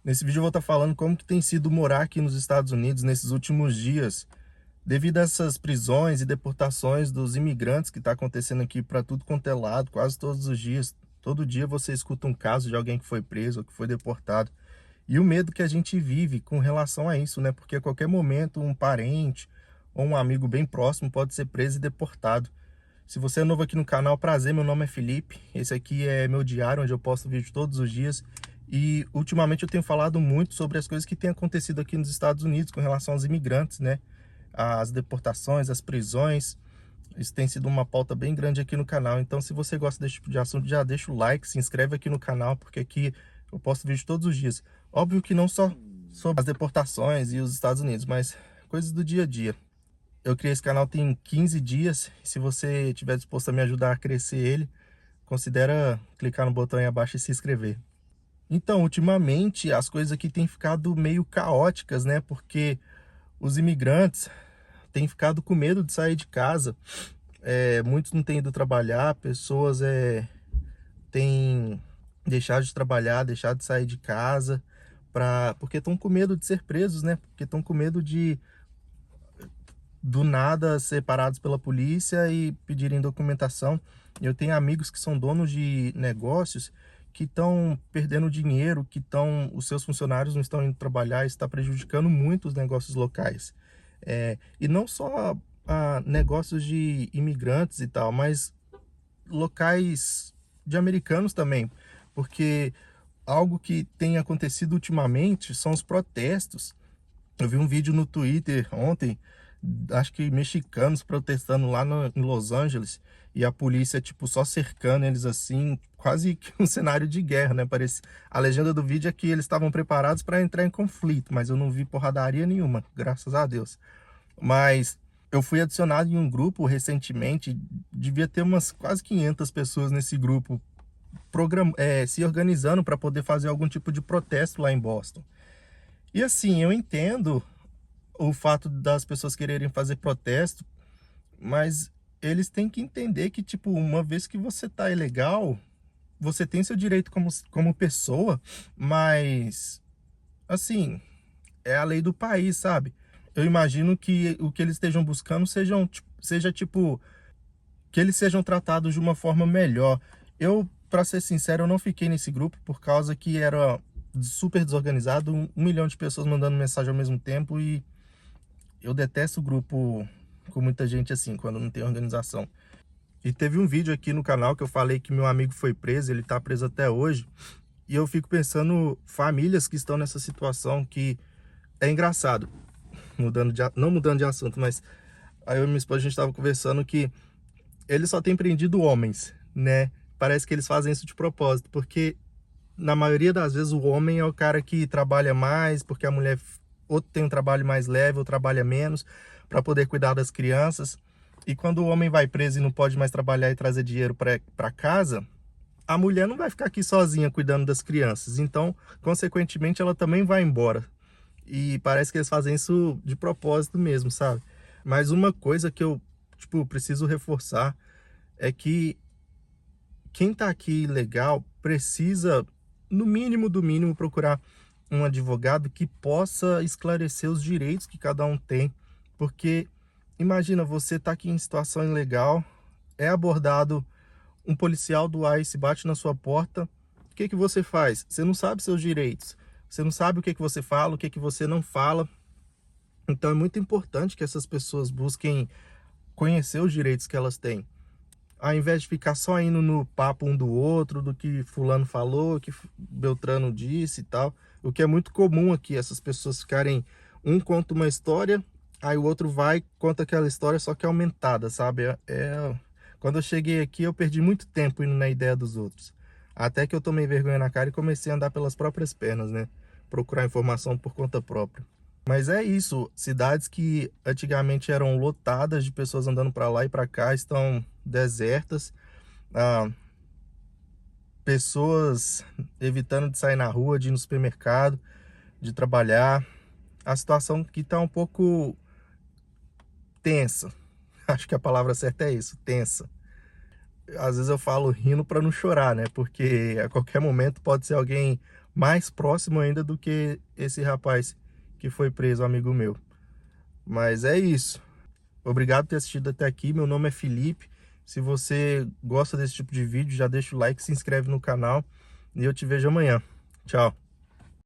Nesse vídeo eu vou estar falando como que tem sido morar aqui nos Estados Unidos nesses últimos dias, devido a essas prisões e deportações dos imigrantes que está acontecendo aqui para tudo quanto é lado, quase todos os dias. Todo dia você escuta um caso de alguém que foi preso ou que foi deportado. E o medo que a gente vive com relação a isso, né? Porque a qualquer momento um parente ou um amigo bem próximo pode ser preso e deportado. Se você é novo aqui no canal, prazer, meu nome é Felipe. Esse aqui é meu diário, onde eu posto vídeo todos os dias. E ultimamente eu tenho falado muito sobre as coisas que têm acontecido aqui nos Estados Unidos com relação aos imigrantes, né? As deportações, as prisões. Isso tem sido uma pauta bem grande aqui no canal. Então, se você gosta desse tipo de assunto, já deixa o like, se inscreve aqui no canal, porque aqui eu posto vídeo todos os dias. Óbvio que não só sobre as deportações e os Estados Unidos, mas coisas do dia a dia. Eu criei esse canal tem 15 dias. Se você estiver disposto a me ajudar a crescer ele, considera clicar no botão aí abaixo e se inscrever. Então, ultimamente, as coisas aqui têm ficado meio caóticas, né? Porque os imigrantes têm ficado com medo de sair de casa. Muitos não têm ido trabalhar, pessoas têm deixado de trabalhar, deixado de sair de casa, porque estão com medo de ser presos, né? Porque estão com medo de do nada ser parados pela polícia e pedirem documentação. Eu tenho amigos que são donos de negócios que estão perdendo dinheiro, os seus funcionários não estão indo trabalhar, isso está prejudicando muito os negócios locais. E não só negócios de imigrantes e tal, mas locais de americanos também, porque algo que tem acontecido ultimamente são os protestos. Eu vi um vídeo no Twitter ontem, acho que mexicanos protestando lá em Los Angeles, e a polícia, tipo, só cercando eles assim, quase que um cenário de guerra, né? Parece... A legenda do vídeo é que eles estavam preparados para entrar em conflito, mas eu não vi porradaria nenhuma, graças a Deus. Mas eu fui adicionado em um grupo recentemente, devia ter umas quase 500 pessoas nesse grupo, se organizando para poder fazer algum tipo de protesto lá em Boston. E assim, eu entendo o fato das pessoas quererem fazer protesto, mas eles têm que entender que, tipo, uma vez que você tá ilegal, você tem seu direito como pessoa, mas, assim, é a lei do país, sabe? Eu imagino que o que eles estejam buscando seja, tipo, que eles sejam tratados de uma forma melhor. Eu, para ser sincero, eu não fiquei nesse grupo por causa que era super desorganizado, um milhão de pessoas mandando mensagem ao mesmo tempo e eu detesto grupo com muita gente assim, quando não tem organização. E teve um vídeo aqui no canal que eu falei que meu amigo foi preso, ele tá preso até hoje. E eu fico pensando, famílias que estão nessa situação, que é engraçado, não mudando de assunto, mas aí eu e minha esposa, a gente tava conversando que eles só têm prendido homens, né? Parece que eles fazem isso de propósito, porque na maioria das vezes o homem é o cara que trabalha mais, porque a mulher ou tem um trabalho mais leve ou trabalha menos para poder cuidar das crianças. E quando o homem vai preso e não pode mais trabalhar e trazer dinheiro para casa, a mulher não vai ficar aqui sozinha cuidando das crianças. Então, consequentemente, ela também vai embora. E parece que eles fazem isso de propósito mesmo, sabe? Mas uma coisa que eu, tipo, preciso reforçar é que quem tá aqui legal precisa, no mínimo do mínimo, procurar um advogado que possa esclarecer os direitos que cada um tem, porque imagina, você tá aqui em situação ilegal, é abordado um policial do ICE, bate na sua porta, o que que você faz? Você não sabe seus direitos, você não sabe o que que você fala, o que que você não fala. Então é muito importante que essas pessoas busquem conhecer os direitos que elas têm, ao invés de ficar só indo no papo um do outro, do que fulano falou, que Beltrano disse e tal, o que é muito comum aqui, essas pessoas ficarem, um conta uma história, aí o outro vai, conta aquela história, só que aumentada, sabe? Quando eu cheguei aqui, eu perdi muito tempo indo na ideia dos outros, até que eu tomei vergonha na cara e comecei a andar pelas próprias pernas, né? Procurar informação por conta própria. Mas é isso, cidades que antigamente eram lotadas de pessoas andando para lá e para cá estão desertas, ah, pessoas evitando de sair na rua, de ir no supermercado, de trabalhar. A situação que está um pouco tensa. Acho que a palavra certa é isso, tensa. Às vezes eu falo rindo para não chorar, né? Porque a qualquer momento pode ser alguém mais próximo ainda do que esse rapaz que foi preso, amigo meu. Mas é isso. Obrigado por ter assistido até aqui. Meu nome é Felipe. Se você gosta desse tipo de vídeo, já deixa o like, se inscreve no canal e eu te vejo amanhã. Tchau.